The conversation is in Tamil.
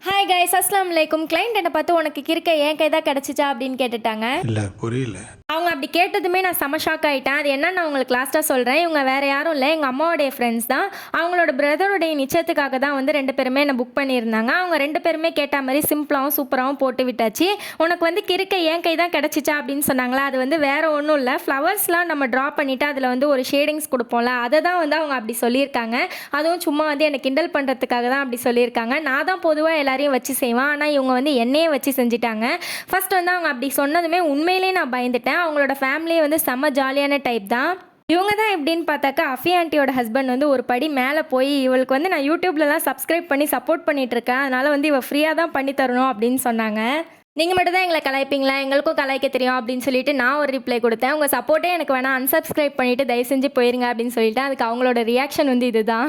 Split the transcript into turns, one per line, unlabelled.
ஹாய் கைஸ், அஸ்ஸலாமு அலைக்கும். கிளைண்ட் என்னை பார்த்து உனக்கு கிறுக்க என் கை தான் கிடச்சிச்சா அப்படின்னு கேட்டுட்டாங்க.
இல்லை புரியல.
அவங்க அப்படி கேட்டதுமே நான் செம ஷாக் ஆகிட்டேன். அது என்னன்னு நான் உங்களுக்கு லாஸ்ட்டாக சொல்கிறேன். இவங்க வேறு யாரும் இல்லை, எங்கள் அம்மாவோடைய ஃப்ரெண்ட்ஸ் தான். அவங்களோட பிரதருடைய நிச்சயத்துக்காக தான் வந்து 2 பேருமே என்னை புக் பண்ணியிருந்தாங்க. அவங்க 2 பேருமே கேட்ட மாதிரி சிம்பிளாகவும் சூப்பராகவும் போட்டு விட்டாச்சு. உனக்கு வந்து கிறுக்க என் கை தான் கிடச்சிச்சா அப்படின்னு சொன்னாங்களா. அது வந்து வேறு ஒன்றும் இல்லை, ஃப்ளவர்ஸ்லாம் நம்ம ட்ரா பண்ணிவிட்டு அதில் வந்து ஒரு ஷேடிங்ஸ் கொடுப்போம்ல, அதை தான் வந்து அவங்க அப்படி சொல்லியிருக்காங்க. அதுவும் சும்மா வந்து என்னை கிண்டல் பண்ணுறதுக்காக தான் அப்படி சொல்லியிருக்காங்க. நான் தான் பொதுவாக எல்லாரையும் வச்சு செய்வேன், ஆனால் இவங்க வந்து என்னையே வச்சு செஞ்சுட்டாங்க. ஃபர்ஸ்ட் வந்து அவங்க அப்படி சொன்னதுமே உண்மையிலேயே நான் பயந்துட்டேன். அவங்களோட ஃபேமிலியே வந்து செம்ம ஜாலியான டைப் தான். இவங்க தான் எப்படின்னு பார்த்தாக்கா அஃபி ஆண்டியோட ஹஸ்பண்ட் வந்து ஒரு படி மேலே போய் இவளுக்கு வந்து நான் யூடியூப்லலாம் சப்ஸ்கிரைப் பண்ணி சப்போர்ட் பண்ணிட்டு இருக்கேன், அதனால் வந்து இவள் ஃப்ரீயாக தான் பண்ணி தரணும் அப்படின்னு சொன்னாங்க. நீங்கள் மட்டும் தான் எங்களை கலாய்ப்பீங்களா, எங்களுக்கும் கலாய்க்க தெரியும் அப்படின்னு சொல்லிட்டு நான் ஒரு ரிப்ளை கொடுத்தேன். உங்கள் சப்போர்ட்டே எனக்கு வேணாம், அன்சப்ஸ்கிரைப் பண்ணிவிட்டு தயவு செஞ்சு போயிருங்க அப்படின்னு சொல்லிட்டு அதுக்கு அவங்களோட ரியாக்ஷன் வந்து இதுதான்.